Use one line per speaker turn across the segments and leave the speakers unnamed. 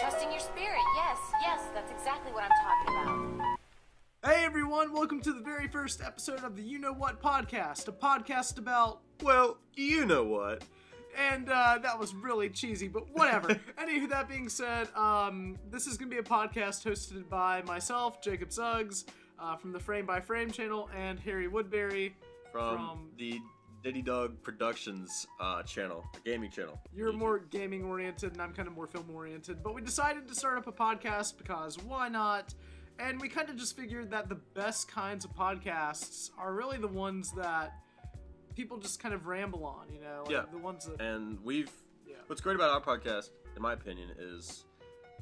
Trusting your spirit. Yes, that's exactly what I'm talking about.
Hey everyone, welcome to the very first episode of the You Know What podcast, a podcast about,
Well, you know what.
and that was really cheesy, but whatever. Anywho, that being said, this is going to be a podcast hosted by myself, Jacob Suggs, from the Frame by Frame channel, and Harry Woodbury
From the Diddy Dog Productions channel, the gaming channel.
You're more gaming oriented, and I'm kind of more film oriented, but we decided to start up a podcast because why not? And we kind of just figured that the best kinds of podcasts are really the ones that people just kind of ramble on, you know? Like
Yeah.
The ones that...
And
Yeah.
what's great about our podcast, in my opinion, is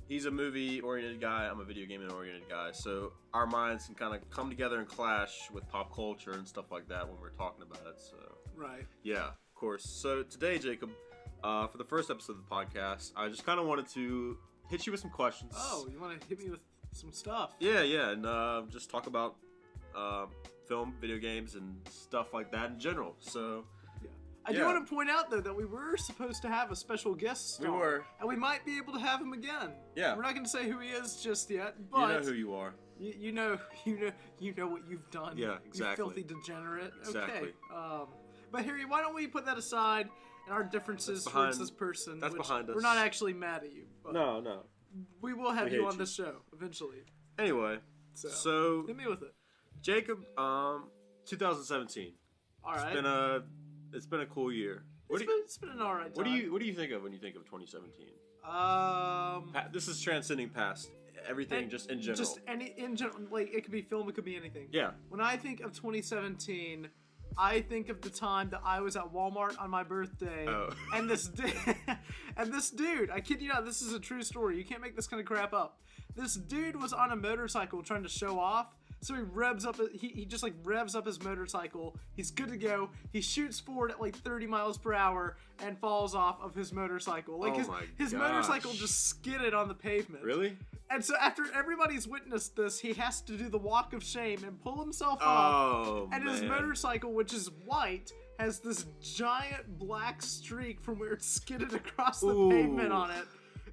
he's a movie-oriented guy, I'm a video gaming-oriented guy, so our minds can kind of come together and clash with pop culture and stuff like that when we're talking about it, so...
Right.
Yeah, of course. So today, Jacob, for the first episode of the podcast, I just kind of wanted to hit you with some questions.
Oh, you want to hit me with some stuff?
Yeah, and just talk about film, video games, and stuff like that in general. So,
I do want to point out, though, that we were supposed to have a special guest star.
We were.
And we might be able to have him again.
Yeah.
We're not going to say who he is just yet, but...
You know who you are.
You know what you've done.
Yeah, exactly.
You filthy degenerate.
Exactly.
Okay. But Harry, why don't we put that aside and our differences towards this person?
That's behind us.
We're not actually mad at you. But
No.
we will have
We
you
hate
on
you.
this show eventually.
Anyway, so
hit me with it.
Jacob, 2017.
All right.
It's been a cool year.
It's been an alright time.
What do you think of when you think of 2017? This is transcending past everything, just in general.
Just in general, like it could be film, it could be anything.
Yeah.
When I think of 2017, I think of the time that I was at Walmart on my birthday, and this dude, I kid you not, this is a true story. You can't make this kind of crap up. This dude was on a motorcycle trying to show off. So he revs up. He just like revs up his motorcycle. He's good to go. He shoots forward at like 30 miles per hour and falls off of his motorcycle. Like his motorcycle just skidded on the pavement.
Really?
And so after everybody's witnessed this, he has to do the walk of shame and pull himself off. And his motorcycle, which is white, has this giant black streak from where it skidded across the pavement on it.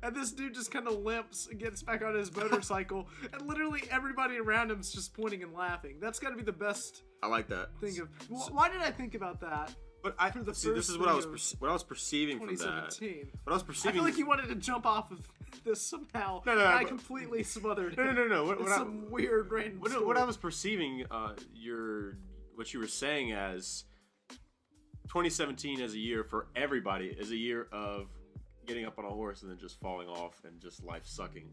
And this dude just kind of limps and gets back on his motorcycle, and literally everybody around him's just pointing and laughing. That's got to be the best.
I like that.
Thing of why did I think about that?
But this is what I was perceiving from that.
2017.
What I was perceiving.
I feel like you wanted to jump off of this somehow.
No.
And I completely smothered him.
No.
Some weird random.
What I was perceiving, what you were saying as 2017 as a year for everybody is a year of getting up on a horse and then just falling off and just life sucking.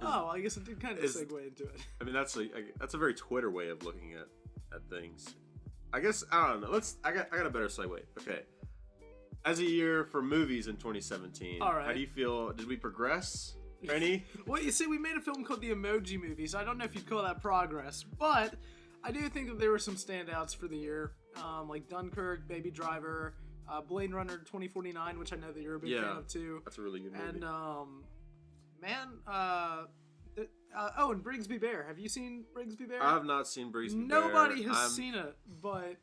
I guess it did kind of segue into it.
I mean, that's a very Twitter way of looking at things. I guess I don't know. I got a better segue. Okay, as a year for movies in 2017.
All right.
How do you feel? Did we progress? Any?
Well, you see, we made a film called The Emoji Movies. I don't know if you'd call that progress, but I do think that there were some standouts for the year, like Dunkirk, Baby Driver. Blade Runner 2049, which I know that you're a big fan of too.
That's a really good movie.
And and Brigsby Bear. Have you seen Brigsby Bear?
I have not seen Brigsby Bear.
Nobody has seen it, but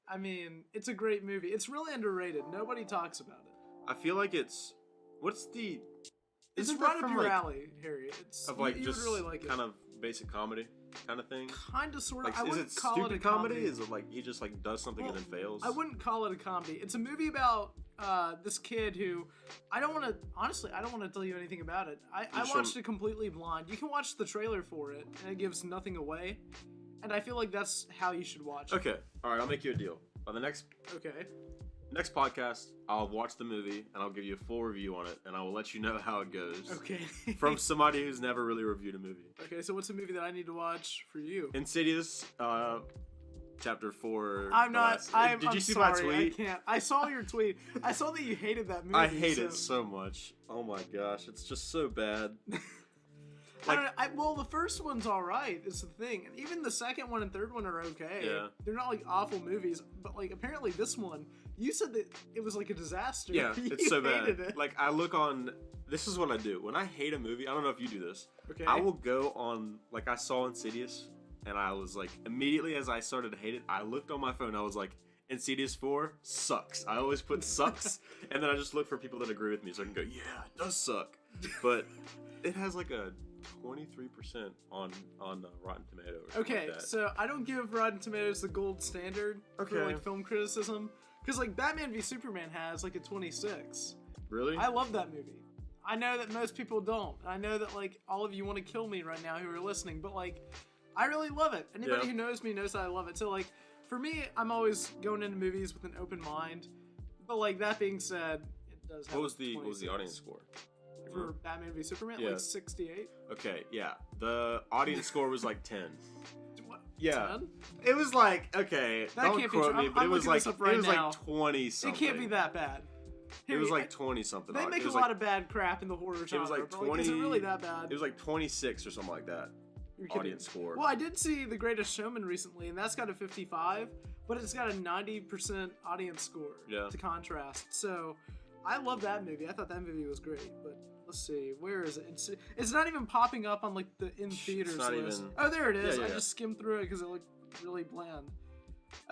I mean, it's a great movie. It's really underrated. Nobody talks about it.
I feel like it's
right up your alley, Harry. You
just
would really like it.
Kind of basic comedy kind of thing.
Kind of, sort of.
Like,
I wouldn't call it a
comedy. Is it like he just like does something and then fails?
I wouldn't call it a comedy. It's a movie about this kid who I don't want to tell you anything about it. I watched it completely blind. You can watch the trailer for it, and it gives nothing away. And I feel like that's how you should watch it.
Okay, all right. I'll make you a deal. On the next podcast, I'll watch the movie and I'll give you a full review on it, and I will let you know how it goes.
Okay.
From somebody who's never really reviewed a movie.
Okay, so what's a movie that I need to watch for you?
Insidious, Chapter 4.
Did you see my tweet? I can't. I saw your tweet. I saw that you hated that movie.
I hate it so much. Oh my gosh, it's just so bad.
Well, the first one's alright, is the thing. And even the second one and third one are okay.
Yeah.
They're not like awful movies, but like apparently this one, you said that it was like a disaster.
Yeah, it's so bad.
It.
Like I look on, this is what I do. When I hate a movie, I don't know if you do this.
Okay.
I will go on, like I saw Insidious, and I was like, immediately as I started to hate it, I looked on my phone, I was like, Insidious 4 sucks. I always put sucks, and then I just look for people that agree with me so I can go, yeah, it does suck. But it has like a 23% on Rotten Tomatoes.
Okay,
like that.
so I don't give Rotten Tomatoes the gold standard for like film criticism, because like Batman v Superman has like a 26.
Really?
I love that movie. I know that most people don't. I know that like all of you want to kill me right now who are listening, but like I really love it. Anybody who knows me knows that I love it. So like for me, I'm always going into movies with an open mind. But like that being said, it does have
What was the audience score?
For Batman v Superman?
Yeah.
Like 68?
Okay, yeah. The audience score was like 10.
What,
Yeah.
10?
It was like, okay,
That
don't
can't be
quote
true.
me, but
I'm
it was
looking
like
this up right now.
like 20 something.
It can't be that bad.
It was like 20 something.
They make a lot of bad crap in the horror genre.
It was like 20.
Is it really that bad?
It was like 26 or something like that. Audience score.
Well, I did see The Greatest Showman recently, and that's got a 55, but it's got a 90% audience score to contrast. So, I love that movie. I thought that movie was great, but let's see. Where is it? It's not even popping up on like the in theaters list. Oh, there it is. I just skimmed through it because it looked really bland.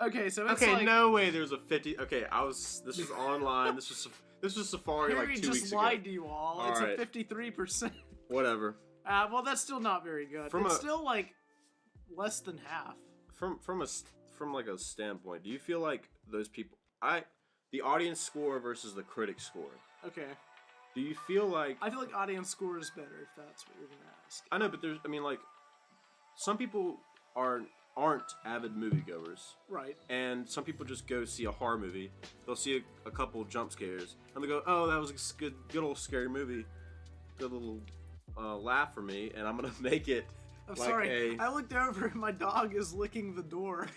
Okay, so it's like...
no way there's a 50... Okay, this was online. This was Safari
Harry
like 2 weeks ago.
just lied to you all. It's
right.
a 53%.
Whatever.
Well, that's still not very good. It's still like less than half.
From like a standpoint, do you feel like those people... The audience score versus the critic score.
Okay.
Do you feel like...
I feel like audience score is better, if that's what you're going to ask.
I know, but there's... I mean, like... Some people aren't avid moviegoers.
Right.
And some people just go see a horror movie. They'll see a couple jump scares. And they go, oh, that was a good old scary movie. Good little laugh for me. And I'm going to make it
I'm sorry. I looked over and my dog is licking the door.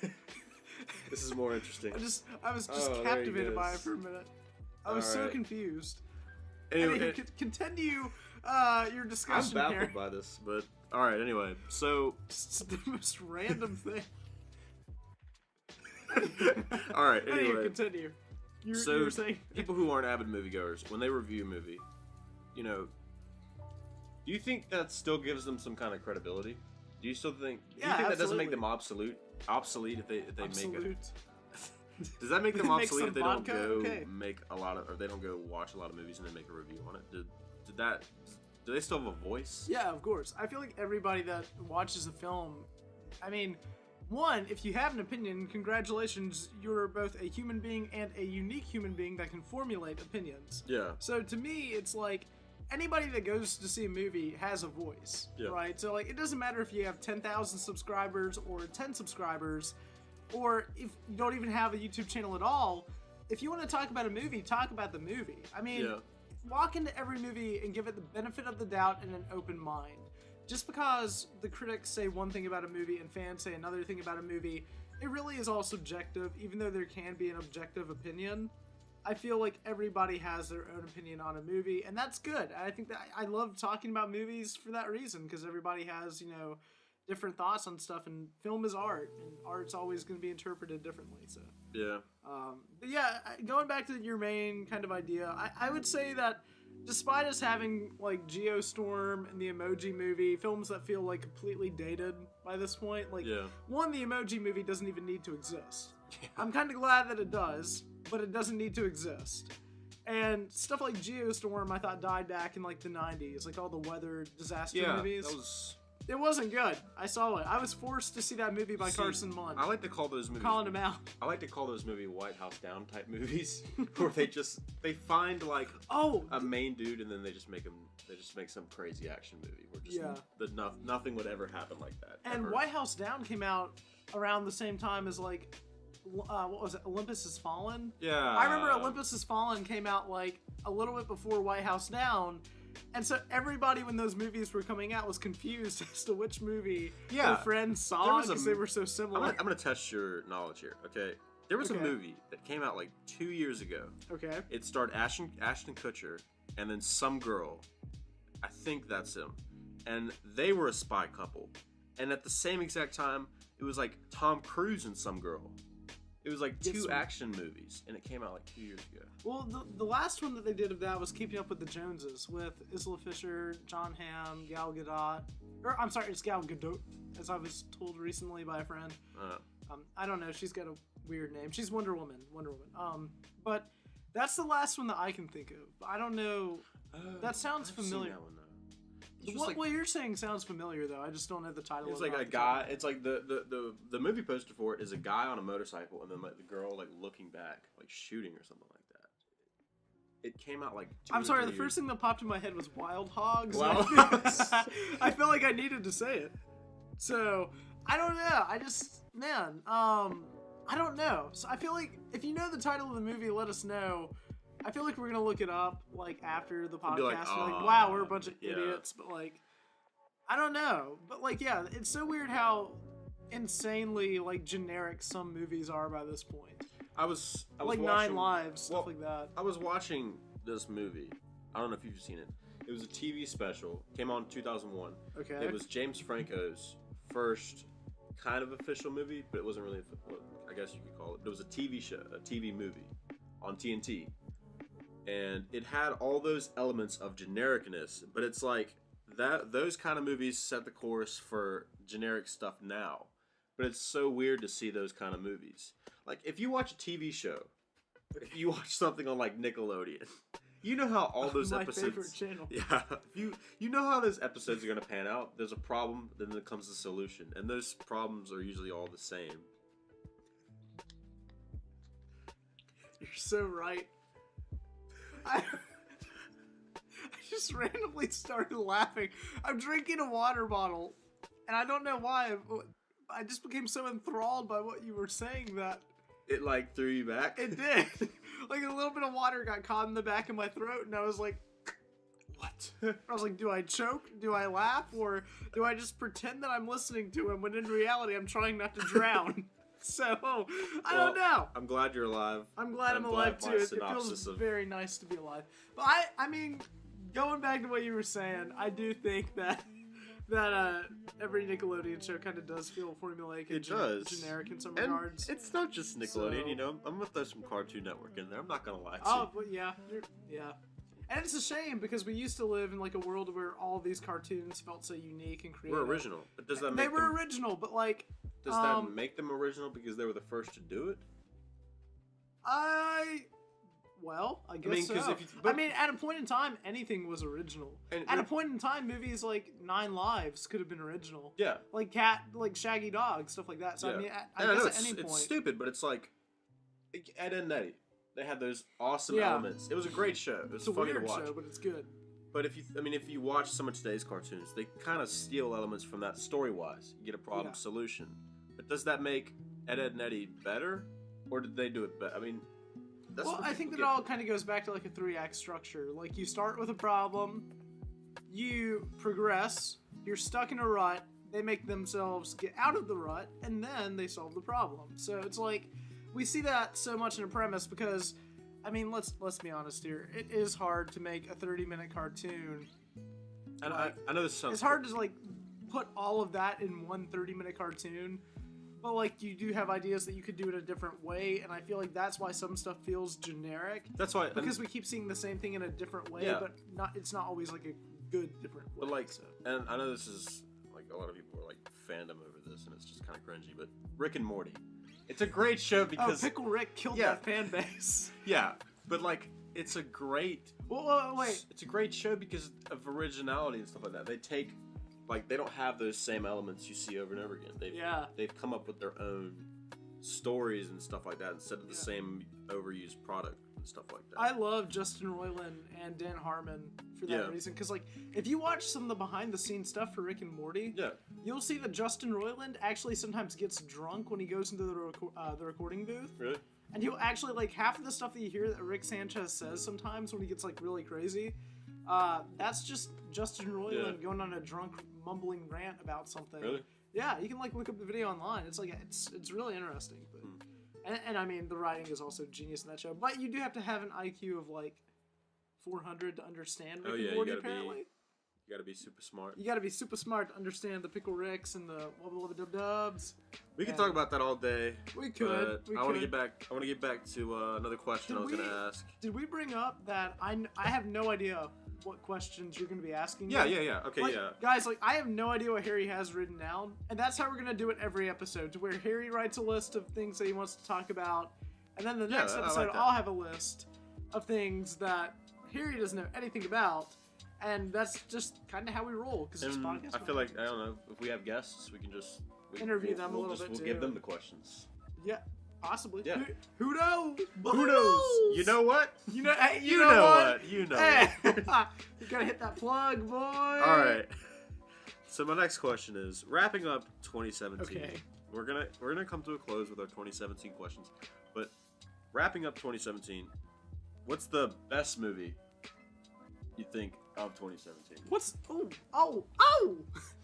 This is more interesting.
I was just captivated by it for a minute. I was so confused. Anyway, continue your discussion here.
I'm baffled by this, but alright, anyway. So...
It's the most random thing.
Alright, anyway.
Continue. You were saying...
people who aren't avid moviegoers, when they review a movie, you know, do you think that still gives them some kind of credibility? Do you still think... Do you think that doesn't make them obsolete if they make it? Does that make them obsolete if they don't go make a lot of... Or they don't go watch a lot of movies and then make a review on it? Do they still have a voice?
Yeah, of course. I feel like everybody that watches a film... I mean... One, if you have an opinion, congratulations, you're both a human being and a unique human being that can formulate opinions.
Yeah.
So to me, it's like, anybody that goes to see a movie has a voice, right? So like, it doesn't matter if you have 10,000 subscribers or 10 subscribers, or if you don't even have a YouTube channel at all. If you want to talk about a movie, talk about the movie. I mean, walk into every movie and give it the benefit of the doubt and an open mind. Just because the critics say one thing about a movie and fans say another thing about a movie, it really is all subjective, even though there can be an objective opinion. I feel like everybody has their own opinion on a movie, and that's good. I think that I love talking about movies for that reason, because everybody has, you know, different thoughts on stuff, and film is art, and art's always going to be interpreted differently, so.
Yeah.
But yeah, going back to your main kind of idea, I would say that despite us having, like, Geostorm and the Emoji Movie, films that feel, like, completely dated by this point, like, one, the Emoji Movie doesn't even need to exist. Yeah. I'm kind of glad that it does, but it doesn't need to exist. And stuff like Geostorm, I thought, died back in, like, the 90s, like, all the weather disaster movies. It wasn't good. I saw it. I was forced to see that movie by Carson Munn.
I like to call those movies...
Calling him out.
I like to call those movies White House Down type movies, where they find, like, a main dude, and then they just make some crazy action movie, where just nothing would ever happen like that.
And
ever.
White House Down came out around the same time as, like, what was it, Olympus Has Fallen?
Yeah.
I remember Olympus Has Fallen came out, like, a little bit before White House Down. And so everybody, when those movies were coming out, was confused as to which movie their friends saw because they were so similar.
I'm going to test your knowledge here, okay? There was a movie that came out like 2 years ago. Okay. It starred Ashton Kutcher and then some girl. I think that's him. And they were a spy couple. And at the same exact time, it was like Tom Cruise and some girl. It was like two action movies, and it came out like 2 years ago.
Well, the last one that they did of that was Keeping Up with the Joneses, with Isla Fisher, John Hamm, Gal Gadot. Or, I'm sorry, it's Gal Gadot, as I was told recently by a friend. I don't know, she's got a weird name. She's Wonder Woman. But that's the last one that I can think of. I don't know. That sounds familiar.
That one, though.
What you're saying sounds familiar, though. I just don't know the title.
It's like a guy. It's like the movie poster for it is a guy on a motorcycle, and then like the girl like looking back, like shooting or something like that. It came out like.
I'm sorry. The first thing that popped in my head was Wild Hogs.
Wild Hogs.
I felt like I needed to say it. So I don't know. I don't know. So I feel like if you know the title of the movie, let us know. I feel like we're gonna look it up like after the podcast. Like, wow, we're a bunch of idiots. But like, I don't know. But like, yeah, it's so weird how insanely like generic some movies are by this point.
I was
like
watching,
9 Lives, stuff like that.
I was watching this movie. I don't know if you've seen it. It was a TV special. Came on in 2001.
Okay.
It was James Franco's first kind of official movie, but it wasn't really. I guess you could call it. But it was a TV show, a TV movie on TNT. And it had all those elements of genericness, but it's like that those kind of movies set the course for generic stuff now. But it's so weird to see those kind of movies. Like if you watch a TV show, if you watch something on like Nickelodeon, you know how all those
my
episodes.
favorite channel.
Yeah, you know how those episodes are gonna pan out. There's a problem, then there comes a solution, and those problems are usually all the same.
You're so right. I just randomly started laughing. I'm drinking a water bottle, and I don't know why. I just became so enthralled by what you were saying that
it like threw you back.
It did. Like a little bit of water got caught in the back of my throat, and I was like, "What?" I was like, "Do I choke? Do I laugh? Or do I just pretend that I'm listening to him when in reality I'm trying not to drown?" So, I don't know.
I'm glad you're alive.
I'm glad I'm alive too. It feels very nice to be alive. But I mean, going back to what you were saying, I do think that every Nickelodeon show kind of does feel formulaic and generic in some regards.
It's not just Nickelodeon, you know. I'm gonna throw some Cartoon Network in there. I'm not gonna lie to you.
Oh, but yeah. And it's a shame because we used to live in like a world where all these cartoons felt so unique and creative.
We're original, but does that make
they were original? But like,
does that make them original because they were the first to do it?
I guess so. I mean, at a point in time, anything was original. At a point in time, movies like 9 Lives could have been original.
Yeah.
Like Shaggy Dog, stuff like that. So I mean, I guess at any point,
it's stupid, but it's like Ed and Eddie. They had those awesome elements. It was a great show. It was funny to watch.
Show, but it's good.
But if you watch some of today's cartoons, they kind of steal elements from that story-wise. You get a problem solution. But does that make Ed and Eddie better, or did they do it better? I mean,
I think that it all kind of goes back to like a 3-act structure. Like you start with a problem, you progress, you're stuck in a rut, they make themselves get out of the rut, and then they solve the problem. So it's like we see that so much in a premise because, I mean, let's be honest here. It is hard to make a 30-minute cartoon.
And I know this sounds.
It's hard to like put all of that in one 30-minute cartoon. But like you do have ideas that you could do it a different way, and I feel like that's why some stuff feels generic.
That's why
because we keep seeing the same thing in a different way, but it's not always like a good different way.
But like, and I know this is like a lot of people are like fandom over this, and it's just kind of cringy. But Rick and Morty, it's a great show because
Pickle Rick killed that fan base.
Yeah, but like it's a great.
Wait.
It's a great show because of originality and stuff like that. They take. Like, they don't have those same elements you see over and over again. They've come up with their own stories and stuff like that instead of the same overused product and stuff like that.
I love Justin Roiland and Dan Harmon for that reason. Because, like, if you watch some of the behind-the-scenes stuff for Rick and Morty, you'll see that Justin Roiland actually sometimes gets drunk when he goes into the recording booth.
Really?
And he'll actually, like, half of the stuff that you hear that Rick Sanchez says sometimes when he gets, like, really crazy, that's just Justin Roiland going on a drunk mumbling rant about something.
Really?
Yeah, you can like look up the video online. It's like it's really interesting. But and I mean the writing is also genius in that show. But you do have to have an IQ of like 400 to understand Rick and Morty. Apparently,
you gotta be super smart.
You gotta be super smart to understand the Pickle Ricks and the Wubba Lubba Dub Dubs.
We could talk about that all day.
We could.
I want to get back. I want to get back to another question I was gonna ask.
Did we bring up that I have no idea what questions you're going to be asking.
Yeah,
me.
yeah, yeah. Okay,
Like,
yeah.
Guys, like, I have no idea what Harry has written down, and that's how we're going to do it every episode, to where Harry writes a list of things that he wants to talk about, and then the next episode I'll have a list of things that Harry doesn't know anything about, and that's just kind of how we roll, because it's a podcast.
I feel like, I don't know, if we have guests, we can just...
interview them a little bit,
We'll
too.
give them the questions.
Yeah, possibly.
Yeah.
Who knows?
Who knows? You know what?
You know, hey,
You know what? You know
Hey,
what.
you gotta hit that plug, boy.
All right. So my next question is, wrapping up 2017.
Okay.
We're gonna come to a close with our 2017 questions, but wrapping up 2017, what's the best movie you think of 2017?
What's that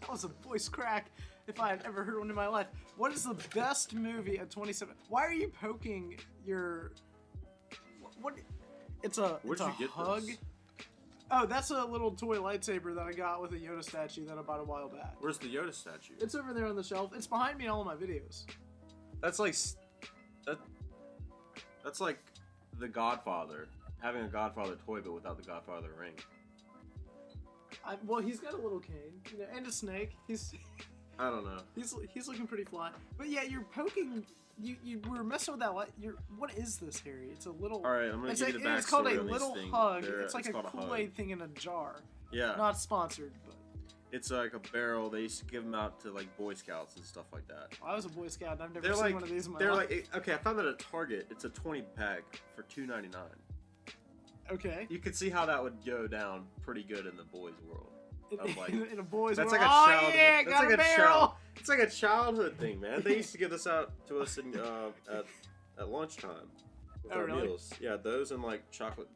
was a voice crack if I had ever heard one in my life. What is the best movie of 2017? Why are you poking your what? It's a
Where'd
it's
you
a
get
hug.
this?
Oh, that's a little toy lightsaber that I got with a Yoda statue that I bought a while back.
Where's the Yoda statue?
It's over there on the shelf. It's behind me in all of my videos.
That's like that's like The Godfather, having a Godfather toy but without the Godfather ring.
Well, he's got a little cane, you know, and a snake.
I don't know.
He's looking pretty fly. But yeah, you're poking. You were messing with that light. What is this, Harry? It's a little.
All right, I'm gonna give you the backstory.
It's called a
on
little
these things.
hug. It's like a
called
Kool-Aid thing in a jar.
Yeah.
Not sponsored, but.
It's like a barrel. They used to give them out to like Boy Scouts and stuff like that.
I was a Boy Scout and I've never
They're
seen
like
one of these in my
they're
life.
like okay. I found that at Target. It's a 20 pack for $2.99.
Okay.
You could see how that would go down pretty good in the boys' world. Of like,
in a boy's
that's
world.
like a
Oh
childhood.
yeah,
That's
got
like
a barrel.
It's like a childhood thing, man. They used to give this out to us in at lunchtime with our
really?
meals. Yeah, those and like chocolate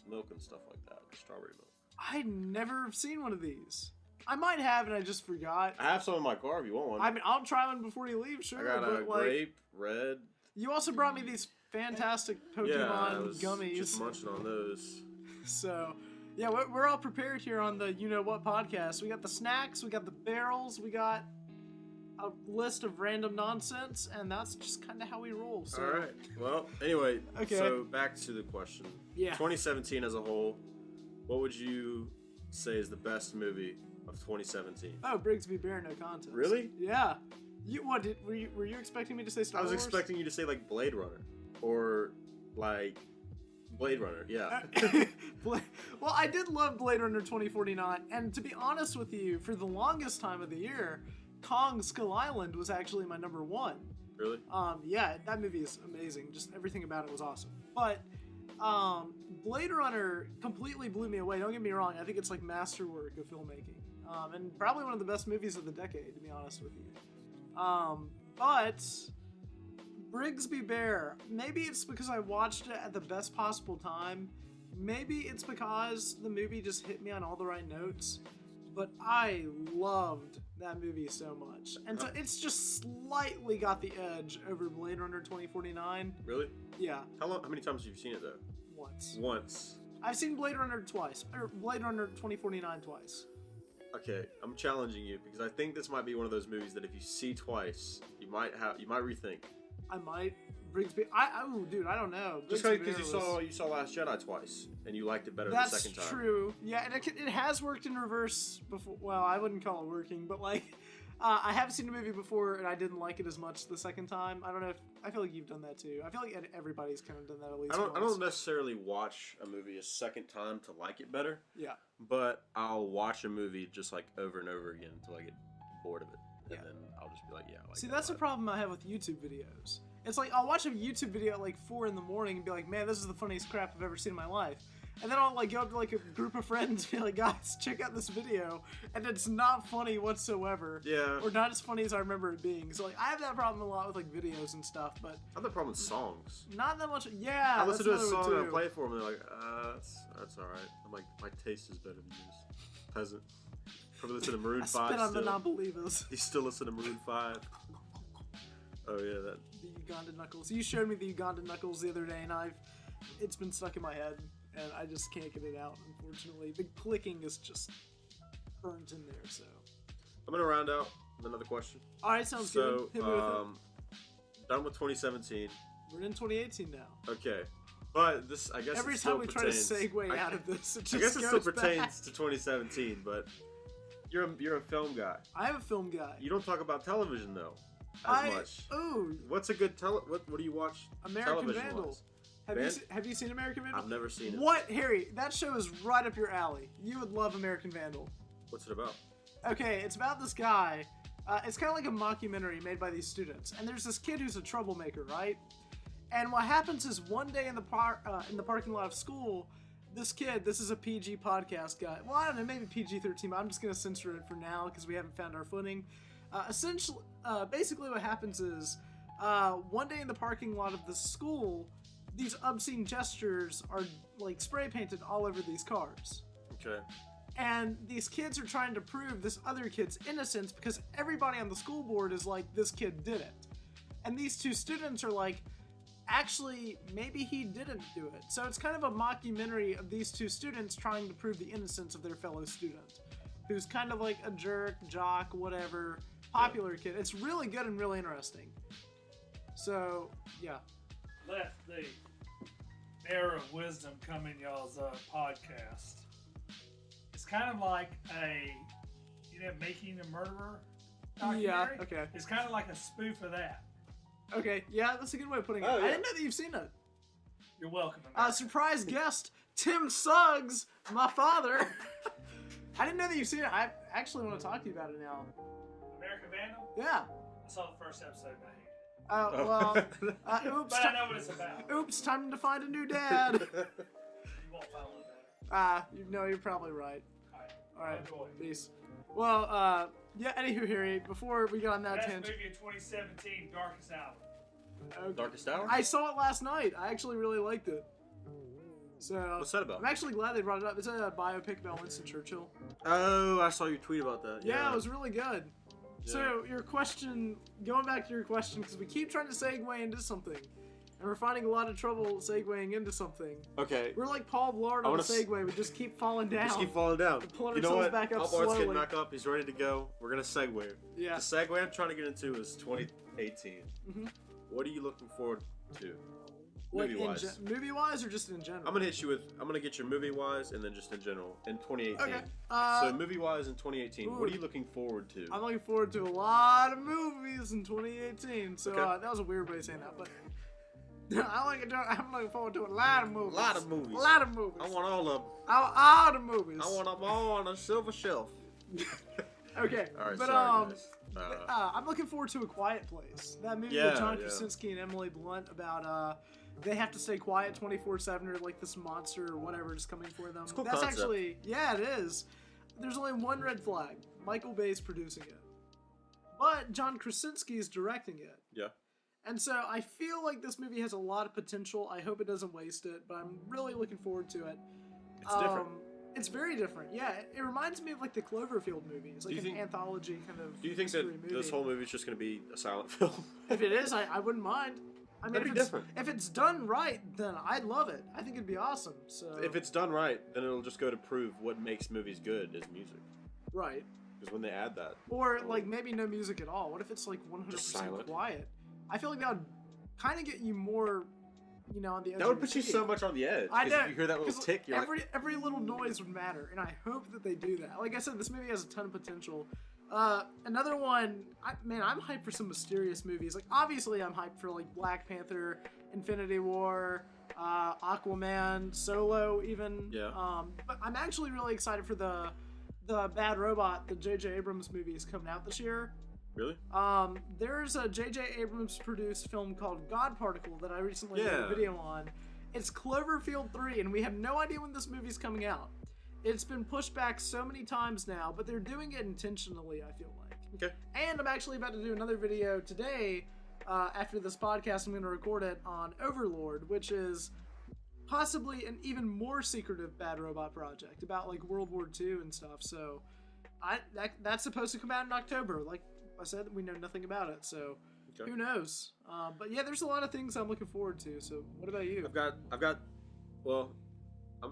milk and stuff like that, strawberry milk.
I never have seen one of these. I might have, and I just forgot.
I have some in my car if you want one.
I mean, I'll try one before you leave, sure.
I got a
but, like,
grape, red.
You also brought me these fantastic
Yeah, I
Pokemon
was
gummies.
just munching on those.
So, yeah, we're all prepared here on the You Know What podcast. We got the snacks, we got the barrels, we got a list of random nonsense, and that's just kind of how we roll. So.
All right. Well, anyway,
Okay.
So back to the question.
Yeah.
2017 as a whole, what would you say is the best movie of 2017?
Oh, Brigsby Bear, no contest.
Really?
Yeah. Were you expecting me to say Star
I was
Wars?
expecting you to say like Blade Runner or like Blade Runner. Yeah.
Well, I did love Blade Runner 2049, and to be honest with you, for the longest time of the year, Kong Skull Island was actually my number one.
Really?
Yeah, that movie is amazing. Just everything about it was awesome. But Blade Runner completely blew me away. Don't get me wrong. I think it's like masterwork of filmmaking, and probably one of the best movies of the decade, to be honest with you. But Brigsby Bear, maybe it's because I watched it at the best possible time. Maybe it's because the movie just hit me on all the right notes. But I loved that movie so much. And so it's just slightly got the edge over Blade Runner 2049.
Really?
Yeah,
How many times have you seen it though?
once.
Once.
I've seen Blade Runner twice, or Blade Runner 2049 twice.
Okay, I'm challenging you because I think this might be one of those movies that if you see twice, you might rethink.
I might. Brigsby. Dude, I don't know.
Just
Brigsby
because
Bear
you saw Last Jedi twice and you liked it better
That's
the second time.
true. Yeah, and it has worked in reverse before. Well, I wouldn't call it working, but like, I have seen a movie before and I didn't like it as much the second time. I don't know if I feel like you've done that too. I feel like everybody's kind of done that at least.
I
once.
don't necessarily watch a movie a second time to like it better.
Yeah.
But I'll watch a movie just like over and over again until I get bored of it, and then I'll just be like, yeah. I like
See,
that
that's
a
the
lot.
problem I have with YouTube videos. It's like I'll watch a YouTube video at like 4 in the morning and be like, man, this is the funniest crap I've ever seen in my life. And then I'll like go up to like a group of friends and be like, guys, check out this video, and it's not funny whatsoever.
Yeah.
Or not as funny as I remember it being. So like I have that problem a lot with like videos and stuff, but
I have that problem with songs.
not that much. Yeah.
I listen to a
that's another
song
one,
and I
too.
play it for them, and they're like, that's all right. I'm like, my taste is better than yours. Peasant. Probably listen to Maroon
I
5
spit on the
still.
non-believers.
You still listen to Maroon 5? Oh yeah, that.
The Uganda knuckles. You showed me the Uganda knuckles the other day, and it's been stuck in my head, and I just can't get it out. Unfortunately, the clicking is just burnt in there. So.
I'm gonna round out with another question.
All right, sounds
So,
good. Hit me with it.
done with 2017.
We're in 2018 now.
Okay, But this, I guess,
every
it still
time we try to
pertains-
segue
I-
out of this, it just
I guess it
goes
still pertains
back.
to 2017. But you're a film guy.
I am a film guy.
You don't talk about television though, as much.
Ooh,
What's a good what do you watch?
American
television
Vandal.
wise?
Have you seen American Vandal?
I've never seen it.
What, Harry? That show is right up your alley. You would love American Vandal.
What's it about?
Okay, it's about this guy. It's kind of like a mockumentary made by these students, and there's this kid who's a troublemaker, right? And what happens is one day in the parking lot of school, this kid, this is a PG podcast guy. Well, I don't know, maybe PG-13, but I'm just gonna censor it for now because we haven't found our footing. Basically, what happens is one day in the parking lot of the school, these obscene gestures are like spray painted all over these cars.
Okay.
And these kids are trying to prove this other kid's innocence because everybody on the school board is like, this kid did it. And these two students are like, actually, maybe he didn't do it. So it's kind of a mockumentary of these two students trying to prove the innocence of their fellow student, who's kind of like a jerk, jock, whatever, popular kid. It's really good and really interesting. So, yeah.
Let the mirror of wisdom come in y'all's podcast. It's kind of like Making a Murderer documentary.
Yeah, okay.
It's kind of like a spoof of that.
Okay, yeah, that's a good way of putting it.
Oh, yeah.
I didn't know that you've seen it.
You're welcome.
Surprise guest, Tim Suggs, my father. I didn't know that you've seen it. I actually want to talk to you about it now.
American Vandal?
Yeah.
I saw the first episode and I hated it.
Oops.
But I know what it's about.
Oops, time to find a new dad.
You won't find one better.
You're probably right. Alright,
Enjoy.
peace. Well, yeah, anywho, Harry, before we got on that
Best
tangent.
movie of 2017, Darkest Hour.
Okay.
Darkest Hour?
I saw it last night. I actually really liked it. So,
What's that about?
I'm actually glad they brought it up. It's a biopic about Winston Churchill.
Oh, I saw you tweet about that.
Yeah, it was really good.
Yeah.
So, your question, going back to your question, because we keep trying to segue into something, and we're finding a lot of trouble segueing into something.
Okay.
We're like Paul Blart on a segue, we just keep falling down.
Just keep falling down.
Pulling
You know
ourselves
what?
back up
Paul Bart's getting
slowly.
back up. He's ready to go. We're gonna segue.
Yeah.
The segue I'm trying to get into is 2018.
Mhm.
What are you looking forward to?
Like
Movie-wise.
Movie-wise or just in general?
I'm gonna get your movie-wise and then just in general in 2018.
Okay.
So movie-wise in 2018, what are you looking forward to?
I'm looking forward to a lot of movies in 2018. So
Okay.
that was a weird way of saying that, but I'm looking forward to a lot of movies.
A lot of movies.
A lot of movies.
I want all of them.
All the movies.
I want them all on a silver shelf.
Okay.
All right,
but
sorry, guys.
I'm looking forward to A Quiet Place. That movie
Yeah,
with John
yeah.
Krasinski and Emily Blunt about they have to stay quiet 24/7 or like this monster or whatever is coming for them.
It's a cool
That's
concept.
actually, yeah, it is. There's only one red flag. Michael Bay's producing it. But John Krasinski is directing it.
Yeah.
And so I feel like this movie has a lot of potential. I hope it doesn't waste it, but I'm really looking forward to it.
It's different.
It's very different. Yeah, it reminds me of like the Cloverfield movies, like an anthology kind of.
Do you think
mystery
that
movie.
this whole movie is just going to be a silent film?
If it is, I wouldn't mind. I mean,
That'd be different.
If it's done right, then I'd love it. I think it'd be awesome. So
If it's done right, then it'll just go to prove what makes movies good is music.
right,
Because when they add that,
or like maybe no music at all. What if it's like 100%
Just silent.
quiet? I feel like that would kind of get you more, on the edge.
that would
of your
put you
seat.
so much on the edge.
I
'Cause
know.
if you hear that little
'cause
tick, you're
every little noise would matter, and I hope that they do that. Like I said, this movie has a ton of potential. Another one, I'm hyped for some mysterious movies. Like obviously, I'm hyped for like Black Panther, Infinity War, Aquaman, Solo, even.
Yeah.
But I'm actually really excited for the Bad Robot, the J.J. Abrams movie is coming out this year.
Really?
There's a J.J. Abrams produced film called God Particle that I recently made a video on. It's Cloverfield 3, and we have no idea when this movie's coming out. It's been pushed back so many times now, but they're doing it intentionally, I feel like.
Okay.
And I'm actually about to do another video today. After this podcast, I'm going to record it on Overlord, which is possibly an even more secretive Bad Robot project about like World War II and stuff. So that's supposed to come out in October. Like I said, we know nothing about it, so who knows? But yeah, there's a lot of things I'm looking forward to. So what about you?
I've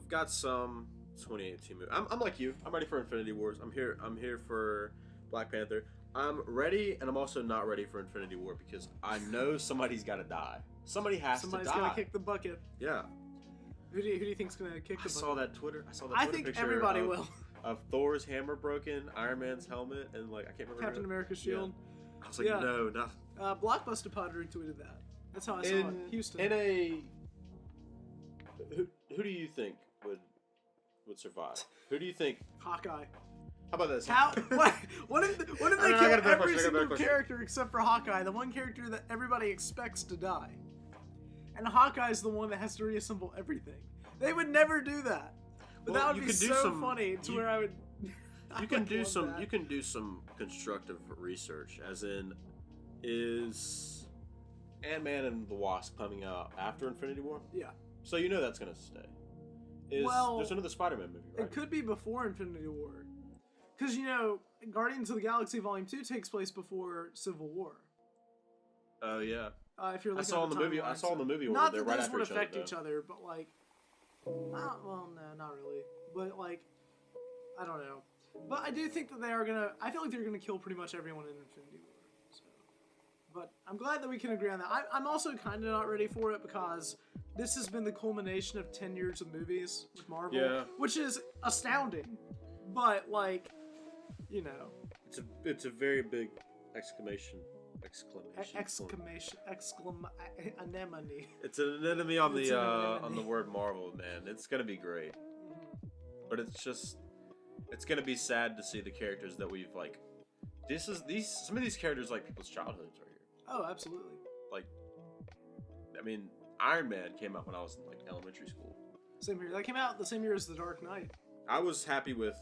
got some 2018 movies. I'm like you. I'm ready for Infinity Wars. I'm here for Black Panther. I'm ready, and I'm also not ready for Infinity War because I know somebody's got to die. Somebody's
Somebody's
to die.
gonna kick the bucket.
Yeah.
Who do you think's gonna kick the bucket?
I saw that Twitter
I think
picture
everybody will.
Of Thor's hammer broken, Iron Man's helmet, and like I can't remember.
Captain America's shield.
Yeah. I was like, no.
Blockbuster Pod retweeted that. That's how I saw it. Houston.
Who do you think would survive? Who do you think?
Hawkeye.
How about this?
What if they kill every single character except for Hawkeye, the one character that everybody expects to die? And Hawkeye's the one that has to reassemble everything. They would never do that. But that would be so funny to where I would.
You can do some constructive research, as in, is Ant-Man and the Wasp coming out after Infinity War?
Yeah.
So you know that's gonna stay. There's another Spider-Man movie, right?
It could be before Infinity War. Because, Guardians of the Galaxy Volume 2 takes place before Civil War.
Oh, yeah.
If you're looking
I saw in the movie where
not
they're
that
right
those
after
would
each other.
affect each other, but well, no, not really. But I don't know. But I do think that they are gonna. I feel like they're gonna kill pretty much everyone in Infinity War. So. But I'm glad that we can agree on that. I'm also kind of not ready for it because this has been the culmination of 10 years of movies with Marvel, which is astounding. But
it's a very big exclamation.
Anemone.
It's an anemone on the word Marvel, man. It's gonna be great, but it's gonna be sad to see the characters that we've some of these characters people's childhoods right here.
Oh, absolutely.
Iron Man came out when I was in elementary school.
Same here. That came out the same year as The Dark Knight.
I was happy with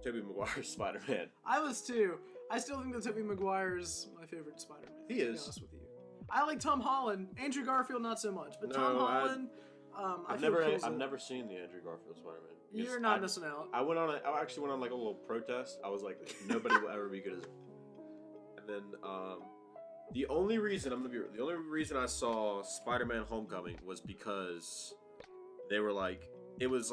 Tobey Maguire's Spider-Man.
I was too. I still think that Tobey Maguire's my favorite Spider-Man.
He is.
To be honest with you. I like Tom Holland. Andrew Garfield, not so much. But Tom Holland,
I've never seen the Andrew Garfield Spider-Man.
You're not missing out.
I actually went on a little protest. I was like, nobody will ever be good as him. And then the only reason I saw Spider-Man Homecoming was because they were it was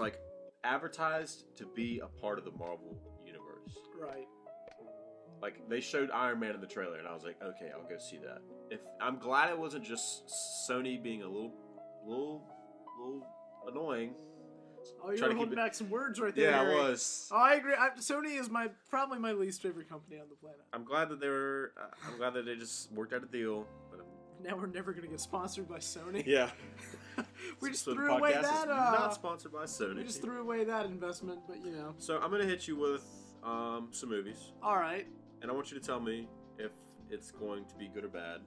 advertised to be a part of the Marvel universe.
Right.
They showed Iron Man in the trailer, and I was like, okay, I'll go see that. I'm glad it wasn't just Sony being a little annoying.
Oh, you're holding back some words right there.
Yeah,
Harry.
I was.
Oh, I agree. Sony is probably my least favorite company on the planet.
I'm glad that I'm glad that they just worked out a deal. But
now we're never gonna get sponsored by Sony.
Yeah.
We just threw away that.
Not sponsored by Sony.
We just threw away that investment, but
So I'm gonna hit you with some movies.
All right.
And I want you to tell me if it's going to be good or bad.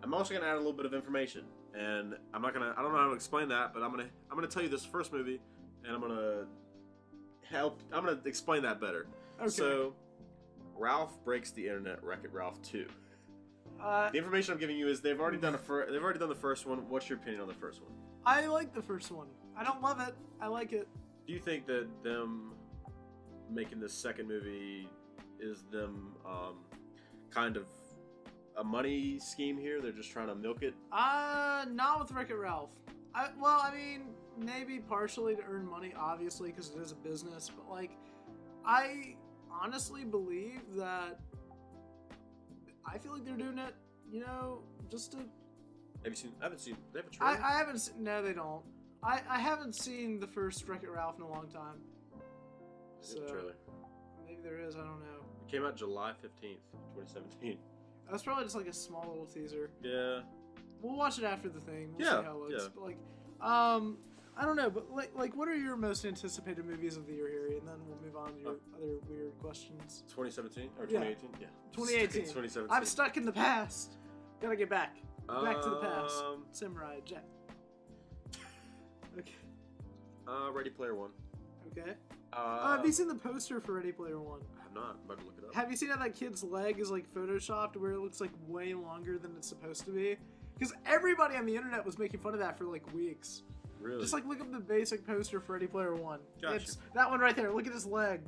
I'm also gonna add a little bit of information, and I don't know how to explain that, but I'm gonna tell you this first movie, and I'm gonna explain that better.
Okay.
So, Ralph Breaks the Internet, Wreck-It Ralph 2. The information I'm giving you is they've already done the first one. What's your opinion on the first one?
I like the first one. I don't love it. I like it.
Do you think that them making this second movie is them kind of a money scheme here? They're just trying to milk it?
Not with Wreck-It Ralph. Maybe partially to earn money, obviously, because it is a business. But I honestly believe that I feel like they're doing it, just to.
I haven't seen. They have a trailer.
I haven't seen. No, they don't. I haven't seen the first Wreck-It Ralph in a long time.
They have a trailer.
Maybe there is. I don't know.
It came out July 15th, 2017.
That's probably just a small little teaser.
Yeah.
We'll watch it after the thing. We'll see how it looks.
Yeah.
But I don't know. But what are your most anticipated movies of the year, Harry? And then we'll move on to your other weird questions.
2017 or 2018? Yeah.
2018.
2017.
I'm stuck in the past. Gotta get back. Back to the past. Samurai Jack. Okay.
Ready Player One.
Okay. Have you seen the poster for Ready Player One?
I have not. I'm about to look it up.
Have you seen how that kid's leg is photoshopped where it looks way longer than it's supposed to be? Because everybody on the internet was making fun of that for weeks.
Really?
Just look up the basic poster for Ready Player One.
Gotcha.
It's that one right there. Look at his leg.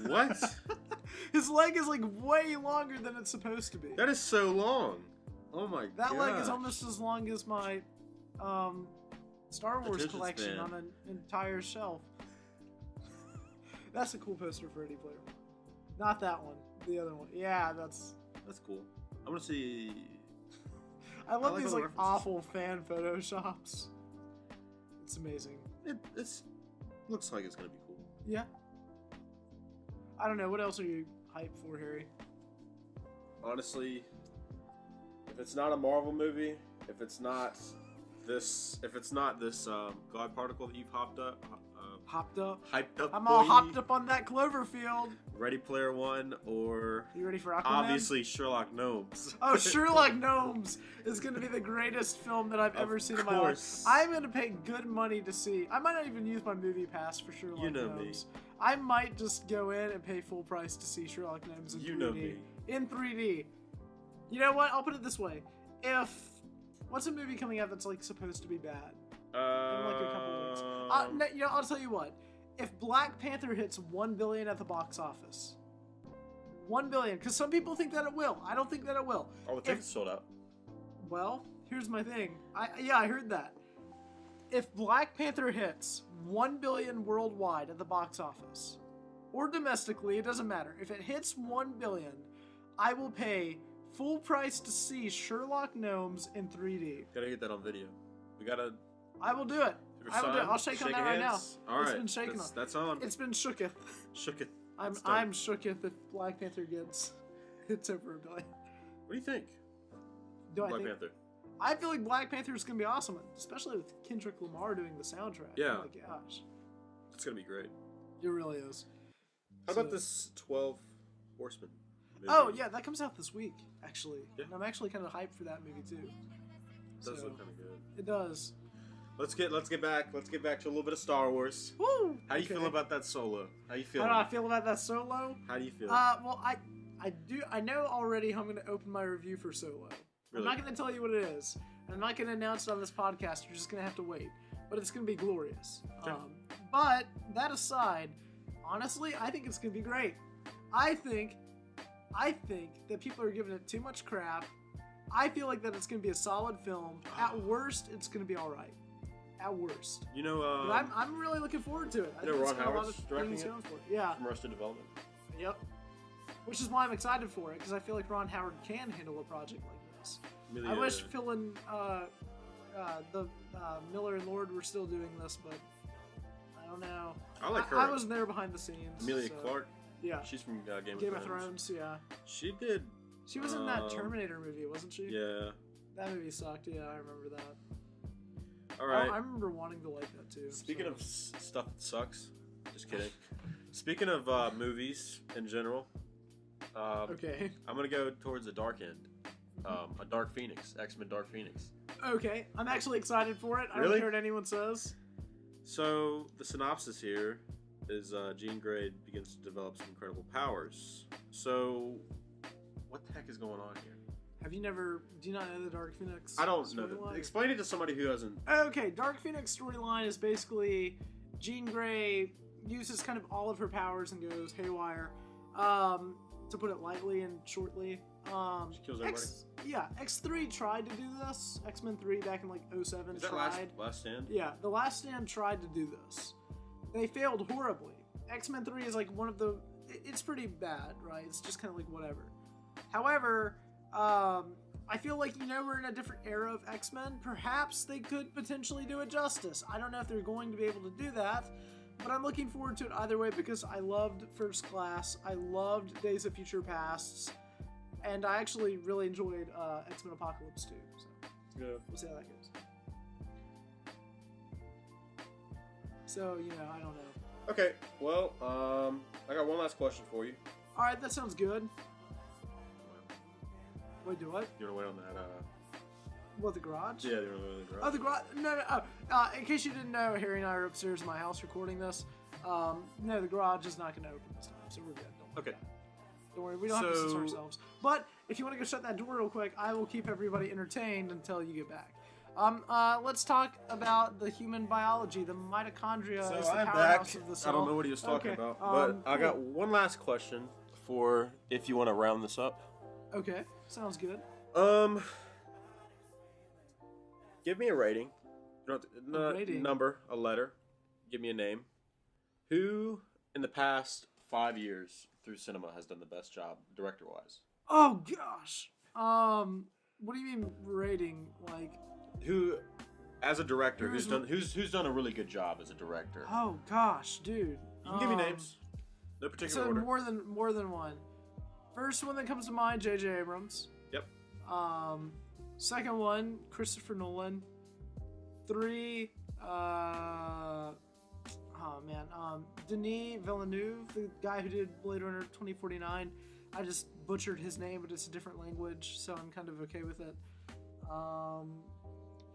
What?
His leg is way longer than it's supposed to be.
That is so long. Oh my god.
That leg is almost as long as my Star Wars collection on an entire shelf. That's a cool poster for Ready Player One. Not that one. The other one. Yeah, that's
cool. I want to see.
I love these awful fan photoshops. It's amazing.
It's looks like it's gonna be cool.
Yeah. I don't know. What else are you hyped for, Harry?
Honestly, if it's not a Marvel movie, if it's not this God particle that you've hyped up.
I'm all hopped up on that Cloverfield.
Ready Player One, or
You ready for Aquaman?
obviously Sherlock Gnomes.
Oh, Sherlock Gnomes is going to be the greatest film that I've ever seen in my life. I'm going to pay good money to see. I might not even use my movie pass for Sherlock
You know
Gnomes.
me.
I might just go in and pay full price to see Sherlock Gnomes in 3D.
You know me.
In 3D. You know what? I'll put it this way. What's a movie coming out that's like supposed to be bad? In like a couple weeks. I'll tell you what. If Black Panther hits 1 billion at the box office, 1 billion, because some people think that it will. I don't think that it will.
All the tickets sold out.
Well, here's my thing. I heard that. If Black Panther hits 1 billion worldwide at the box office, or domestically, it doesn't matter. If it hits 1 billion, I will pay full price to see Sherlock Gnomes in 3D.
Gotta get that on video. We gotta.
I will do it. I will do it. I'll shake on that right now.
All right.
It's been shaken on.
That's on.
It's been shooketh.
Shooketh.
I'm shooketh if Black Panther hits over 1 billion.
What do you think? Black Panther.
I feel like Black Panther is going to be awesome, especially with Kendrick Lamar doing the soundtrack.
Yeah.
Oh my gosh.
It's gonna be great.
It really is.
How about this 12 Horsemen movie?
Oh yeah, that comes out this week actually.
Yeah.
And I'm actually kind of hyped for that movie too.
It does look kind of good.
It does.
Let's get back to a little bit of Star Wars.
Woo!
How do you feel about that Solo? How you feeling?
How do I feel about that Solo?
How do you feel?
Well, I know already how I'm going to open my review for Solo.
Really?
I'm not going to tell you what it is. I'm not going to announce it on this podcast. You're just going to have to wait. But it's going to be glorious.
Okay.
But that aside, honestly, I think it's going to be great. I think that people are giving it too much crap. I feel like that it's going to be a solid film. At worst, it's going to be all right. At worst.
You know,
but I'm really looking forward to it. I think
Ron
it's got a lot
Howard's
of
directing
things
it?
going for it. Yeah.
from Arrested Development.
Yep. Which is why I'm excited for it, because I feel like Ron Howard can handle a project like this.
Amelia,
I wish Phil and Miller and Lord were still doing this, but I don't know.
I like her.
I was there behind the scenes.
Amelia
so,
Clark.
Yeah.
She's from
Game of Thrones. Yeah.
She did.
She was in that Terminator movie, wasn't she?
Yeah.
That movie sucked. Yeah, I remember that.
All right.
I remember wanting to like that too.
Speaking of stuff that sucks, just kidding. Speaking of movies in general,
okay.
I'm gonna go towards the dark end. A Dark Phoenix, X-Men Dark Phoenix.
Okay, I'm actually excited for it. I
Really?
don't care what anyone says.
So the synopsis here is Jean Grey begins to develop some incredible powers. So what the heck is going on here?
Do you not know the Dark Phoenix?
I don't know.
storyline?
Explain it to somebody who doesn't.
Okay, Dark Phoenix storyline is basically Jean Grey uses kind of all of her powers and goes haywire. To put it lightly and shortly.
She kills everybody.
X3 tried to do this. X-Men 3 back in like 07
Is that
tried.
last stand?
Yeah, The Last Stand tried to do this. They failed horribly. X-Men 3 is like one of the... It's pretty bad, right? It's just kind of like whatever. However, I feel like, we're in a different era of X-Men. Perhaps they could potentially do it justice. I don't know if they're going to be able to do that, but I'm looking forward to it either way because I loved First Class. I loved Days of Future Pasts. And I actually really enjoyed X-Men Apocalypse 2. So
Yeah.
we'll see how that goes. So, I don't know.
Okay. Well, I got one last question for you.
Alright, that sounds good. Wait, do what?
You wanna wait on that?
What, the garage?
Yeah, you wanna wait on the garage?
Oh, the garage? No. In case you didn't know, Harry and I are upstairs in my house recording this. No, the garage is not going to open this time, so we're good.
Okay.
Don't worry, we don't have to censor ourselves. But if you want to go shut that door real quick, I will keep everybody entertained until you get back. Let's talk about the human biology. The mitochondria is the powerhouse of the cell.
I don't know what he was talking
Okay,
about, but I
cool.
got one last question for if you want to round this up.
Okay, sounds good.
Give me a rating. You don't have to,
rating?
Number, a letter. Give me a name. Who in the past 5 years through cinema has done the best job, director-wise?
Oh gosh. What do you mean rating? Like,
Who As a director, who's done a really good job as a director?
Oh gosh, dude.
You can give me names. No particular
So
order.
more than one. First one that comes to mind, J.J. Abrams.
Yep.
Second one, Christopher Nolan. 3, Denis Villeneuve, the guy who did Blade Runner 2049. I just butchered his name, but it's a different language, so I'm kind of okay with it.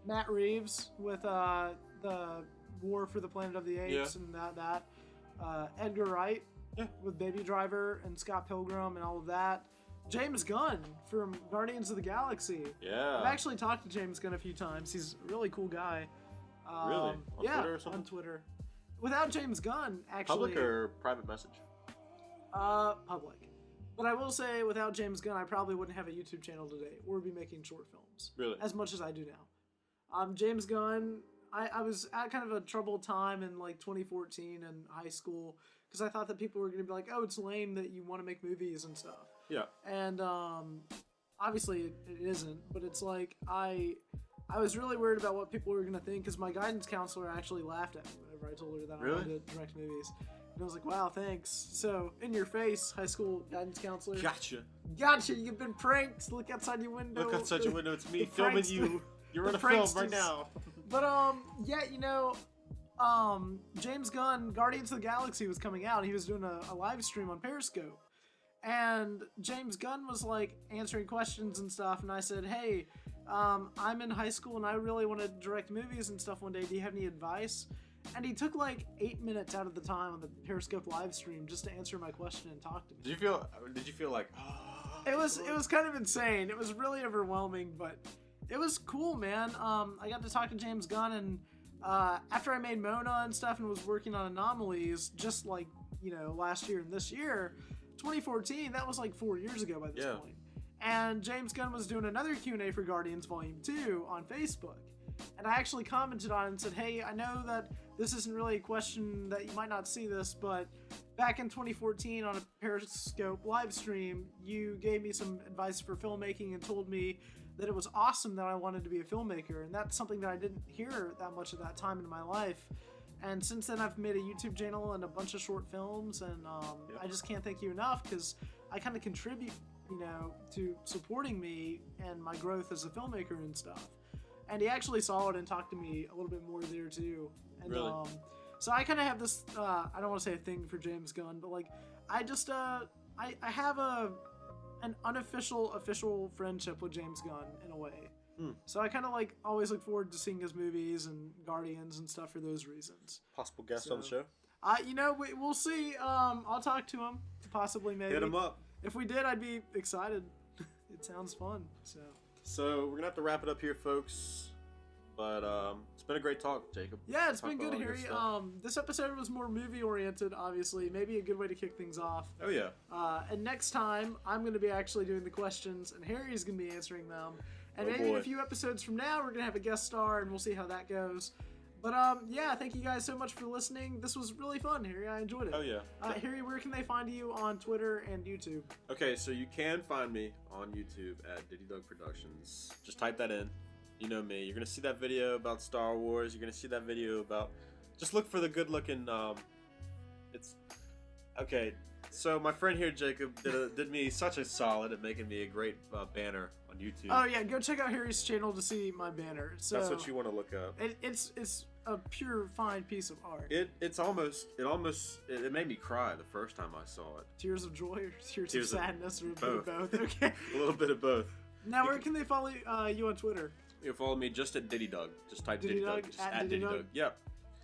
Matt Reeves with the War for the Planet of the Apes and that. Edgar Wright with Baby Driver and Scott Pilgrim and all of that. James Gunn from Guardians of the Galaxy.
Yeah.
I've actually talked to James Gunn a few times. He's a really cool guy.
Really? On Twitter or something?
On Twitter. Without James Gunn, actually...
Public or private message?
Public. But I will say, without James Gunn, I probably wouldn't have a YouTube channel today or be making short films.
Really?
As much as I do now. James Gunn, I was at kind of a troubled time in like 2014 in high school because I thought that people were going to be like, oh, it's lame that you want to make movies and stuff.
Yeah.
And obviously it isn't, but it's like I was really worried about what people were going to think because my guidance counselor actually laughed at me whenever I told her that I wanted to direct movies. And I was like, wow, thanks. So, in your face, high school guidance counselor.
Gotcha.
You've been pranked. Look outside your window.
Look outside your window. It's me filming you. You're on a film right now.
But, James Gunn, Guardians of the Galaxy was coming out. He was doing a live stream on Periscope. And James Gunn was, like, answering questions and stuff. And I said, hey, I'm in high school and I really want to direct movies and stuff one day. Do you have any advice? And he took like 8 minutes out of the time on the Periscope live stream just to answer my question and talk to me.
Did you feel like
it was kind of insane. It was really overwhelming, but it was cool, man. I got to talk to James Gunn, and after I made Mona and stuff and was working on Anomalies just like, last year and this year, 2014, that was like 4 years ago by this point. And James Gunn was doing another Q&A for Guardians Volume 2 on Facebook. And I actually commented on it and said, hey, I know that this isn't really a question that you might not see this, but back in 2014 on a Periscope live stream, you gave me some advice for filmmaking and told me that it was awesome that I wanted to be a filmmaker. And that's something that I didn't hear that much at that time in my life. And since then, I've made a YouTube channel and a bunch of short films. And I just can't thank you enough because I kind of contribute, to supporting me and my growth as a filmmaker and stuff. And he actually saw it and talked to me a little bit more there too. And,
really?
So I kind of have this, I don't want to say a thing for James Gunn, but like, I just, I have an official friendship with James Gunn in a way. So I kind of like always look forward to seeing his movies and Guardians and stuff for those reasons.
Possible guest on the show?
We'll see. I'll talk to him, possibly, maybe.
Hit him up.
If we did, I'd be excited. It sounds fun,
So we're gonna have to wrap it up here, folks. But it's been a great talk, Jacob.
Yeah, it's been good, Harry. This episode was more movie oriented, obviously. Maybe a good way to kick things off.
Oh yeah.
And next time I'm going to be actually doing the questions, and Harry's going to be answering them. And maybe in a few episodes from now, we're going to have a guest star, and we'll see how that goes. But yeah, thank you guys so much for listening. This was really fun, Harry. I enjoyed it.
Oh yeah.
Harry, where can they find you on Twitter and YouTube?
Okay, so you can find me on YouTube at Diddy Dog Productions. Just type that in. You know me. You're gonna see that video about Star Wars. You're gonna see that video about. Just look for the good-looking. It's okay. So my friend here, Jacob, did me such a solid at making me a great banner on YouTube.
Oh yeah, go check out Harry's channel to see my banner. So
that's what you want to look up.
It's a pure fine piece of art.
It made me cry the first time I saw it.
Tears of joy or tears of sadness or a bit of both. Okay.
A little bit of both.
Now where can they follow you on Twitter?
You can follow me just at Diddy Dug. Just type Diddy Dug. Just at Diddy Dug. Yep.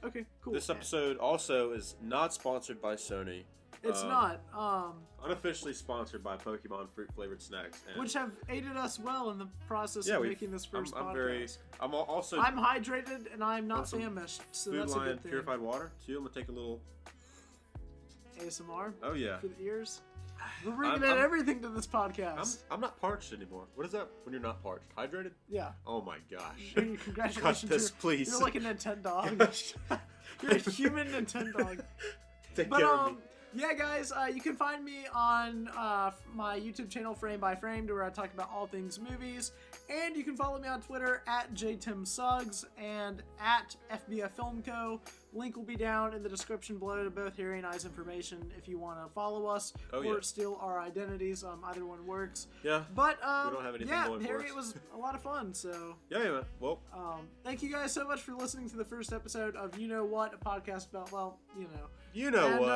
Okay, cool.
This episode also is not sponsored by Sony.
It's not.
Unofficially sponsored by Pokemon Fruit Flavored Snacks,
which have aided us well in the process of making this first podcast.
I'm
hydrated and I'm not famished, so that's a good thing.
Purified water too. I'm gonna take a little
ASMR.
Oh yeah.
For the ears. We're bringing in everything to this podcast.
I'm not parched anymore. What is that when you're not parched? Hydrated?
Yeah.
Oh my gosh.
Congratulations.
Cut this, please.
You're like a Nintendog. You're a human Nintendog.
Take care of me.
Yeah, guys, you can find me on my YouTube channel, Frame by Frame, where I talk about all things movies. And you can follow me on Twitter at jtimsuggs and at FBF Film Co. Link will be down in the description below to both Harry and I's information if you want to follow us or steal our identities. Either one works.
Yeah.
But
we don't have anything going
Harry,
for us.
it was a lot of fun. So
yeah, man. Well,
thank you guys so much for listening to the first episode of You Know What, a podcast about what.
You know what,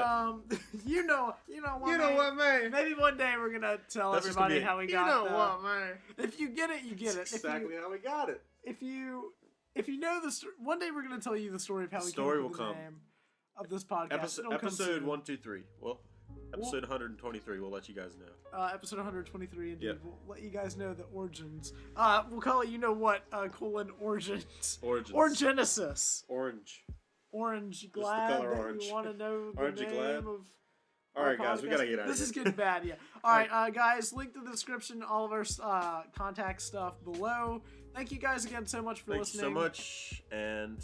man.
Maybe one day we're gonna tell everybody how we got.
What, man.
If you get it, you get
That's
it.
exactly how we got it.
If you know the story, one day we're gonna tell you the story of how we came up with the name of this podcast.
Episode 123. Well, episode 123. We'll let you guys know.
Episode 123. Indeed.
Yep.
We'll let you guys know the origins. We'll call it. You know what? Origins. Or Genesis. Orange. Glad
the color
that
orange.
you want to know the
Aren't you
name
glad?
of.
All right, guys, we gotta get out of
This
here.
is getting bad, yeah. All right, guys, link to the description, all of our contact stuff below. Thank you guys again so much for listening.
Thank you so much, and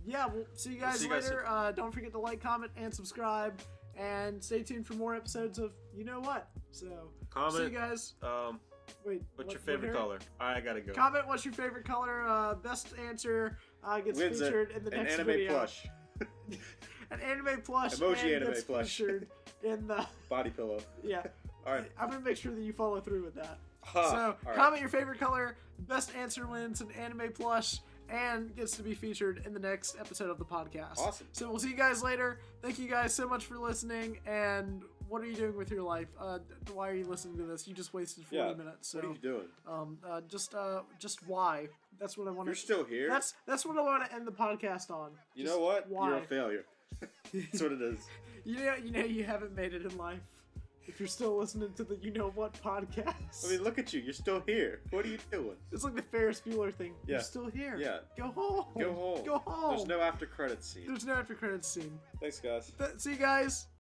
yeah, we'll see you guys later. Don't forget to like, comment, and subscribe, and stay tuned for more episodes of You Know What. So,
comment.
see you guys. Wait,
what's your favorite color? I gotta go.
Comment what's your favorite color. Best answer gets featured in the next
anime
video.
Plush.
An anime plush.
Emoji
and
anime
gets
plush.
Featured in the
Body pillow.
yeah.
All right.
I'm gonna make sure that you follow through with that.
Huh.
So
All
comment your favorite color. Best answer wins an anime plush and gets to be featured in the next episode of the podcast.
Awesome.
So we'll see you guys later. Thank you guys so much for listening. And what are you doing with your life? Why are you listening to this? You just wasted 40 minutes. So
what are you doing?
just why? That's what I want.
You're still here.
That's what I want to end the podcast on.
You know what?
Why?
You're a failure. That's what it is.
You know you haven't made it in life if you're still listening to the You Know What podcast.
I mean, look at you. You're still here. What are you doing?
It's like the Ferris Bueller thing.
Yeah.
You're still here.
Yeah.
Go home.
Go home.
Go home.
There's no after credits scene.
There's no after credits scene.
Thanks, guys.
See you guys.